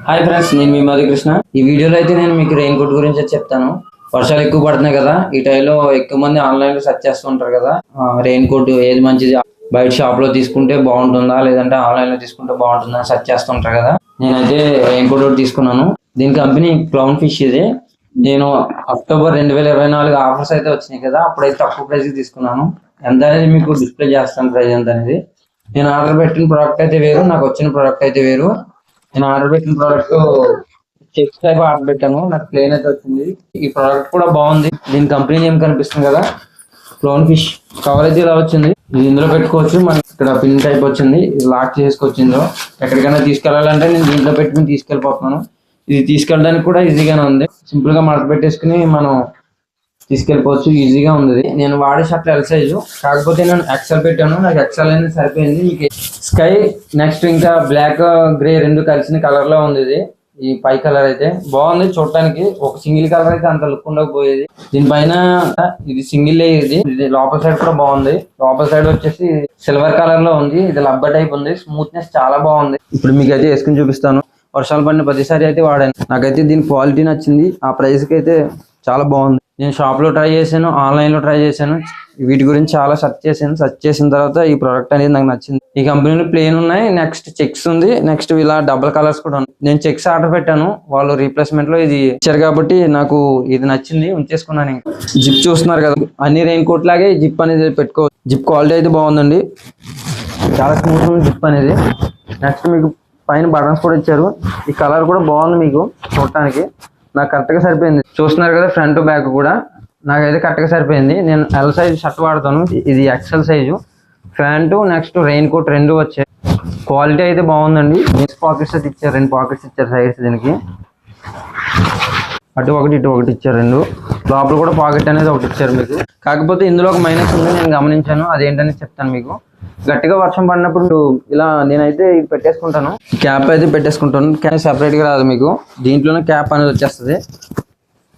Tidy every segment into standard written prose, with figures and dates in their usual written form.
Hi friends, నేను మీ మధు కృష్ణ. ఈ వీడియోలో అయితే నేను మీకు రెయిన్ కోట్ గురించి చెప్తాను. వర్షాలు ఎక్కువ పడుతున్నాయి కదా, ఈ టైంలో ఎక్కువ మంది ఆన్లైన్ లో సెర్చ్ చేస్తూ ఉంటారు కదా. రెయిన్ కోట్ ఏది మంచిది, బయట షాప్ లో తీసుకుంటే బాగుంటుందా లేదంటే ఆన్లైన్ లో తీసుకుంటే బాగుంటుందా సెర్చ్ చేస్తుంటారు కదా. నేనైతే రెయిన్ కోట్ తీసుకున్నాను. దీని కంపెనీ క్లౌన్ ఫిష్. ఇది నేను అక్టోబర్ 2024 ఆఫర్స్ అయితే వచ్చినాయి కదా, అప్పుడైతే తక్కువ ప్రైస్ తీసుకున్నాను. ఎంత అనేది మీకు డిస్ప్లే చేస్తాను, ప్రైస్ ఎంత అనేది. నేను ఆర్డర్ పెట్టిన ప్రోడక్ట్ అయితే వేరు, నాకు వచ్చిన ప్రోడక్ట్ అయితే వేరు. నేను ఆర్డర్ పెట్టిన ప్రోడక్ట్ చెక్స్ టైప్ ఆర్డర్ పెట్టాను, నాకు ప్లేన్ అయితే వచ్చింది. ఈ ప్రోడక్ట్ కూడా బాగుంది. దీని కంపెనీ నేమ్ కనిపిస్తుంది కదా, క్లౌన్ ఫిష్. కవర్ అయితే ఇలా వచ్చింది, ఇది ఇందులో పెట్టుకోవచ్చు. మనకి ఇక్కడ పిన్ టైప్ వచ్చింది, ఇది లాక్ చేసుకోవచ్చిందో. ఎక్కడికైనా తీసుకెళ్లాలంటే నేను దీంట్లో పెట్టుకుని తీసుకెళ్ళిపోతున్నాను. ఇది తీసుకెళ్ళడానికి కూడా ఈజీగానే ఉంది. సింపుల్ గా మడత పెట్టేసుకుని మనం తీసుకెళ్ళిపోవచ్చు, ఈజీగా ఉంది. నేను వాడే షర్ట్ ఎల్ సైజు, కాకపోతే నేను ఎక్సెల్ పెట్టాను, నాకు ఎక్సెల్ అనేది సరిపోయింది. మీకు స్కై నెక్స్ట్ ఇంకా బ్లాక్ గ్రే రెండు కలిసిన కలర్ లో ఉంది. ఇది ఈ పై కలర్ అయితే బాగుంది చూడటానికి. ఒక సింగిల్ కలర్ అయితే అంత లుక్ ఉండకపోయేది. దీనిపైన ఇది సింగిల్ ఇది లోపల సైడ్ కూడా బాగుంది. లోపల సైడ్ వచ్చేసి సిల్వర్ కలర్ లో ఉంది. ఇది లబ్బర్ టైప్ ఉంది, స్మూత్నెస్ చాలా బాగుంది. ఇప్పుడు మీకు అయితే వేసుకుని చూపిస్తాను. వర్షాలు పడిన ప్రతిసారి అయితే వాడాను. నాకైతే దీని క్వాలిటీ నచ్చింది, ఆ ప్రైస్ కి అయితే చాలా బాగుంది. నేను షాప్ లో ట్రై చేశాను, ఆన్లైన్ లో ట్రై చేశాను. వీటి గురించి చాలా సెర్చ్ చేసిన తర్వాత ఈ ప్రోడక్ట్ అనేది నాకు నచ్చింది. ఈ కంపెనీలో ప్లేన్ ఉన్నాయి, నెక్స్ట్ చెక్స్ ఉంది, నెక్స్ట్ ఇలా డబుల్ కలర్స్ కూడా ఉన్నాయి. నేను చెక్స్ ఆర్డర్ పెట్టాను, వాళ్ళు రీప్లేస్మెంట్ లో ఇది ఇచ్చారు కాబట్టి నాకు ఇది నచ్చింది, ఉంచేసుకున్నాను. ఇంకా జిప్ చూస్తున్నారు కదా, అన్ని రెయిన్ కోట్ లాగే జిప్ అనేది పెట్టుకోవచ్చు. జిప్ క్వాలిటీ అయితే బాగుందండి, చాలా స్మూత్ ఉంది జిప్ అనేది. నెక్స్ట్ మీకు పైన బటన్స్ కూడా ఇచ్చారు. ఈ కలర్ కూడా బాగుంది, మీకు చూడటానికి నాకు కరెక్ట్ గా సరిపోయింది. చూస్తున్నారు కదా, ఫ్రంట్ బ్యాక్ కూడా నాకైతే కరెక్ట్ గా సరిపోయింది. నేను ఎల్ సైజ్ షర్ట్ వాడతాను, ఇది XL size. Pant next rain coat రెండు వచ్చాయి. క్వాలిటీ అయితే బాగుందండి. పాకెట్స్ అయితే ఇచ్చారు, 2 పాకెట్స్ ఇచ్చారు సైడ్స్. దీనికి అటు ఒకటి ఇటు ఒకటి ఇచ్చారు, రెండు. లోపల కూడా పాకెట్ అనేది ఒకటి ఇచ్చారు మీకు. కాకపోతే ఇందులో ఒక మైనస్ ఉంది, నేను గమనించాను. అదేంటని చెప్తాను మీకు. గట్టిగా వర్షం పడినప్పుడు ఇలా నేనైతే ఇది పెట్టేసుకుంటాను, క్యాప్ అయితే పెట్టేసుకుంటాను. క్యాప్ సెపరేట్ గా రాదు మీకు, దీంట్లోనే క్యాప్ అనేది వచ్చేస్తుంది.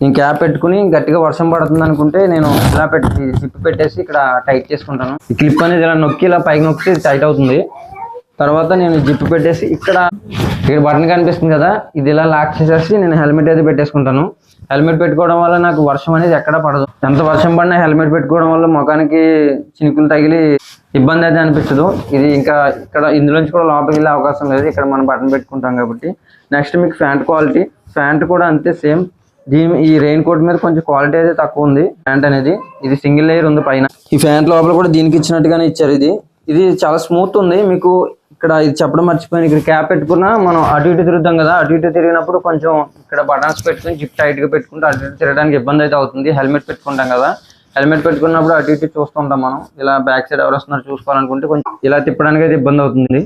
నేను క్యాప్ పెట్టుకుని గట్టిగా వర్షం పడుతుంది అనుకుంటే నేను ఇలా జిప్ పెట్టేసి ఇక్కడ టైట్ చేసుకుంటాను. ఈ క్లిప్ అనేది ఇలా నొక్కి ఇలా పైకి నొక్కి టైట్ అవుతుంది. తర్వాత నేను జిప్ పెట్టేసి ఇక్కడ బటన్ కనిపిస్తుంది కదా, ఇది ఇలా లాక్ చేసేసి నేను హెల్మెట్ అయితే పెట్టేసుకుంటాను. హెల్మెట్ పెట్టుకోవడం వల్ల నాకు వర్షం అనేది ఎక్కడ పడదు. ఎంత వర్షం పడినా హెల్మెట్ పెట్టుకోవడం వల్ల ముఖానికి చినుకులు తగిలి ఇబ్బంది అయితే అనిపించదు. ఇది ఇంకా ఇక్కడ ఇందులోంచి కూడా లోపలికి వెళ్ళే అవకాశం లేదు, ఇక్కడ మనం బటన్ పెట్టుకుంటాం కాబట్టి. నెక్స్ట్ మీకు ప్యాంట్ క్వాలిటీ, ప్యాంట్ కూడా అంతే సేమ్. ఈ రెయిన్ కోట్ మీద కొంచెం క్వాలిటీ అయితే తక్కువ ఉంది ప్యాంట్ అనేది. ఇది సింగిల్ లేయర్ ఉంది పైన. ఈ ప్యాంట్ లోపల కూడా దీనికి ఇచ్చినట్టుగానే ఇచ్చారు. ఇది చాలా స్మూత్ ఉంది. మీకు ఇక్కడ ఇది చెప్పడం మర్చిపోయాను, ఇక్కడ క్యాప్ పెట్టుకున్నా మనం అటు ఇటు తిరుగుతాం కదా, అటు ఇటు తిరిగినప్పుడు కొంచెం ఇక్కడ బటన్స్ పెట్టుకుని జిప్ టైట్ గా పెట్టుకుంటే అటు ఇటు తిరగడానికి ఇబ్బంది అయితే అవుతుంది. హెల్మెట్ పెట్టుకుంటాం కదా, హెల్మెట్ పెట్టుకున్నప్పుడు అటు ఇటు చూస్తుంటాం మనం. ఇలా బ్యాక్ సైడ్ ఎవరు వస్తున్నారు చూసుకోవాలనుకుంటే కొంచెం ఇలా తిప్పడానికి అయితే ఇబ్బంది అవుతుంది.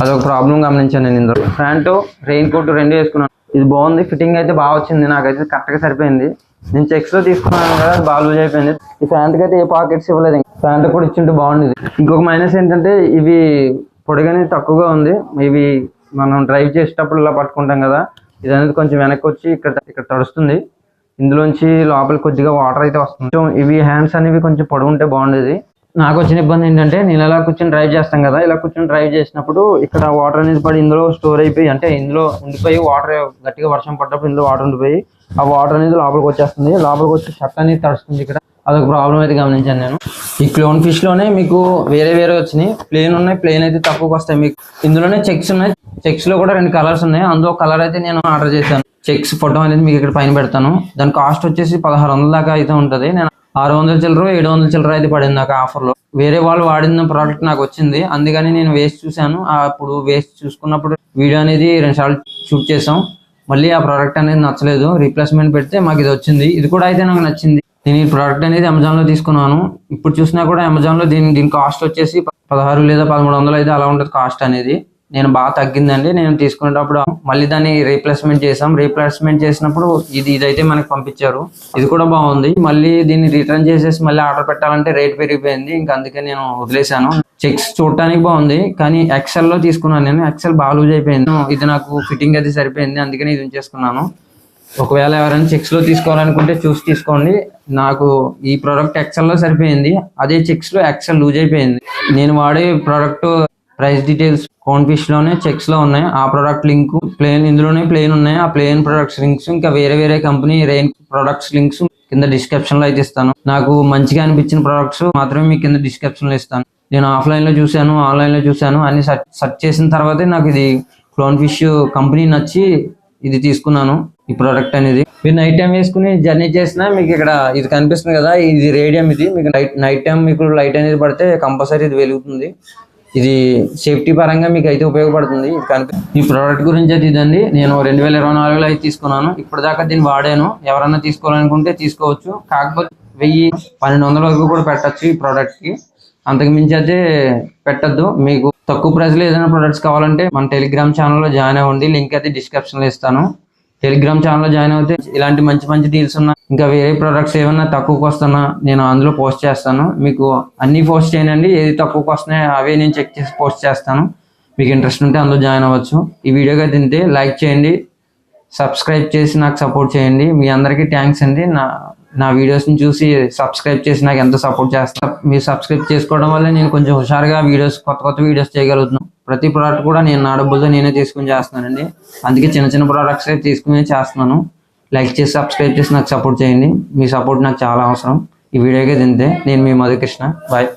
అదొక ప్రాబ్లం గమనించాను నేను ఇందులో. ప్యాంటు రెయిన్ కోట్ రెండు వేసుకున్నాను. ఇది బాగుంది, ఫిట్టింగ్ అయితే బాగా వచ్చింది, నాకైతే కరెక్ట్ గా సరిపోయింది. నేను చెక్స్ లో తీసుకున్నాను కదా, బాగా లూజ్ అయిపోయింది. ఈ ప్యాంట్ కి అయితే ఏ పాకెట్స్ ఇవ్వలేదు, ప్యాంట్ కూడా ఇచ్చింటే బాగుండేది. ఇంకొక మైనస్ ఏంటంటే ఇవి పొడిగనే తక్కువగా ఉంది. ఇవి మనం డ్రైవ్ చేసేటప్పుడు ఇలా పట్టుకుంటాం కదా, ఇది అనేది కొంచెం వెనక్కి వచ్చి ఇక్కడ తడుస్తుంది. ఇందులోంచి లోపల కొద్దిగా వాటర్ అయితే వస్తుంది. ఇవి హ్యాండ్స్ అనేవి కొంచెం పొడవు ఉంటే బాగుండేది. నాకు వచ్చిన ఇబ్బంది ఏంటంటే నేను ఇలా కూర్చొని డ్రైవ్ చేస్తాం కదా, ఇలా కూర్చొని డ్రైవ్ చేసినప్పుడు ఇక్కడ వాటర్ అనేది పడి ఇందులో స్టోర్ అయిపోయి, అంటే ఇందులో ఉండిపోయి వాటర్ గట్టిగా వర్షం పడ్డప్పుడు ఇందులో వాటర్ ఉండిపోయి ఆ వాటర్ అనేది లోపలికి వచ్చేస్తుంది. లోపలికి వచ్చి షర్ట్ అనేది తడుస్తుంది. ఇక్కడ అదొక ప్రాబ్లం అయితే గమనించాను నేను. ఈ క్లోన్ ఫిష్ లోనే మీకు వేరే వచ్చినాయి. ప్లేన్ ఉన్నాయి, ప్లేన్ అయితే తక్కువకి వస్తాయి మీకు. ఇందులోనే చెక్స్ ఉన్నాయి, చెక్స్ లో కూడా 2 కలర్స్ ఉన్నాయి. అందులో కలర్ అయితే నేను ఆర్డర్ చేశాను. చెక్స్ ఫోటో అనేది మీకు ఇక్కడ పైన పెడతాను. దాని కాస్ట్ వచ్చేసి 1600 దాకా అయితే ఉంటుంది. నేను 600 చిల్లర 700 చిల్లర అయితే పడింది నాకు ఆఫర్ లో. వేరే వాళ్ళు వాడిన ప్రోడక్ట్ నాకు వచ్చింది, అందుకని నేను వేస్ట్ చూశాను. అప్పుడు వేస్ట్ చూసుకున్నప్పుడు వీడియో అనేది 2 సార్లు షూట్ చేసాం. మళ్ళీ ఆ ప్రోడక్ట్ అనేది నచ్చలేదు, రీప్లేస్మెంట్ పెడితే మాకు ఇది వచ్చింది. ఇది కూడా అయితే నాకు నచ్చింది. నేను ఈ ప్రోడక్ట్ అనేది అమెజాన్ లో తీసుకున్నాను. ఇప్పుడు చూసినా కూడా అమెజాన్ లో దీని కాస్ట్ వచ్చేసి 16 లేదా 1300 అయితే అలా ఉంటుంది కాస్ట్ అనేది. నేను బాగా తగ్గిందండి. నేను తీసుకునేటప్పుడు మళ్ళీ దాన్ని రీప్లేస్మెంట్ చేసినప్పుడు ఇదైతే మనకి పంపించారు. ఇది కూడా బాగుంది. మళ్ళీ దీన్ని రిటర్న్ చేసేసి మళ్ళీ ఆర్డర్ పెట్టాలంటే రేట్ పెరిగిపోయింది, ఇంకా అందుకే నేను వదిలేశాను. చెక్స్ చూడటానికి బాగుంది, కానీ ఎక్సెల్ లో తీసుకున్నాను నేను. ఎక్సెల్ బాగా లూజ్ అయిపోయింది. ఇది నాకు ఫిట్టింగ్ అది సరిపోయింది, అందుకని ఇది ఉంచేసుకున్నాను. ఒకవేళ ఎవరైనా చెక్స్ లో తీసుకోవాలనుకుంటే చూసి తీసుకోండి. నాకు ఈ ప్రోడక్ట్ ఎక్సెల్ లో సరిపోయింది, అదే చెక్స్ లో ఎక్సెల్ లూజ్ అయిపోయింది. నేను వాడే product price details cone fish లోనే చెక్స్ లో ఉన్నాయి. ఆ ప్రోడక్ట్ లింక్ ఇందులోనే ప్లేన్ ఉన్నాయి. ఆ ప్లేన్ ప్రొడక్ట్స్ లింక్స్ ఇంకా వేరే కంపెనీ రెయిన్ ప్రొడక్ట్స్ లింక్స్ కింద డిస్క్రిప్షన్ లో అయితే ఇస్తాను. నాకు మంచిగా అనిపించిన ప్రొడక్ట్స్ మాత్రమే మీకు కింద డిస్క్రిప్షన్ లో ఇస్తాను. నేను ఆఫ్లైన్ లో చూశాను, ఆన్లైన్ లో చూశాను, అన్ని సెర్చ్ చేసిన తర్వాతే నాకు ఇది క్లోన్ ఫిష్ కంపెనీ నచ్చి ఇది తీసుకున్నాను. ఈ ప్రోడక్ట్ అనేది మీరు నైట్ టైం వేసుకుని జర్నీ చేసినా మీకు ఇక్కడ ఇది కనిపిస్తుంది కదా, ఇది రేడియం. ఇది మీకు నైట్ టైం మీకు లైట్ అనేది పడితే కంపల్సరీ ఇది వెలుగుతుంది. ఇది సేఫ్టీ పరంగా మీకు అయితే ఉపయోగపడుతుంది. ఈ ప్రోడక్ట్ గురించి అయితే ఇదండి. నేను 2024లో అయితే తీసుకున్నాను. ఇప్పటిదాకా దీన్ని వాడాను. ఎవరన్నా తీసుకోవాలనుకుంటే తీసుకోవచ్చు. కాకపోతే 1000-1200 వరకు కూడా పెట్టచ్చు ఈ ప్రోడక్ట్ కి. అంతకు మించి అయితే పెట్టద్దు. మీకు తక్కువ ప్రైస్ లో ఏదైనా ప్రొడక్ట్స్ కావాలంటే మన టెలిగ్రామ్ ఛానల్లో జాయిన్ అవ్వండి. లింక్ అయితే డిస్క్రిప్షన్ లో ఇస్తాను. టెలిగ్రామ్ ఛానల్లో జాయిన్ అవుతే ఇలాంటి మంచి డీల్స్ ఉన్నా ఇంకా వేరే ప్రొడక్ట్స్ ఏమన్నా తక్కువకి వస్తున్నా నేను అందులో పోస్ట్ చేస్తాను. మీకు అన్ని పోస్ట్ చేయనండి, ఏది తక్కువకి వస్తున్నాయో అవే నేను చెక్ చేసి పోస్ట్ చేస్తాను. మీకు ఇంట్రెస్ట్ ఉంటే అందులో జాయిన్ అవ్వచ్చు. ఈ వీడియోగా తింటే లైక్ చేయండి, సబ్స్క్రైబ్ చేసి నాకు సపోర్ట్ చేయండి. మీ అందరికీ థ్యాంక్స్ అండి. నా వీడియోస్ని చూసి సబ్స్క్రైబ్ చేసి నాకు ఎంత సపోర్ట్ చేస్తారు. మీరు సబ్స్క్రైబ్ చేసుకోవడం వల్ల నేను కొంచెం హుషారుగా కొత్త వీడియోస్ చేయగలుగుతున్నాను. ప్రతి ప్రోడక్ట్ కూడా నేను నా డబ్బులతో నేనే తీసుకుని చేస్తున్నానండి. అందుకే చిన్న ప్రోడక్ట్స్ తీసుకుని చేస్తున్నాను. లైక్ చేసి సబ్స్క్రైబ్ చేసి నాకు సపోర్ట్ చేయండి. మీ సపోర్ట్ నాకు చాలా అవసరం. ఈ వీడియోకి తింటే నేను మీ మధుకృష్ణ. బాయ్.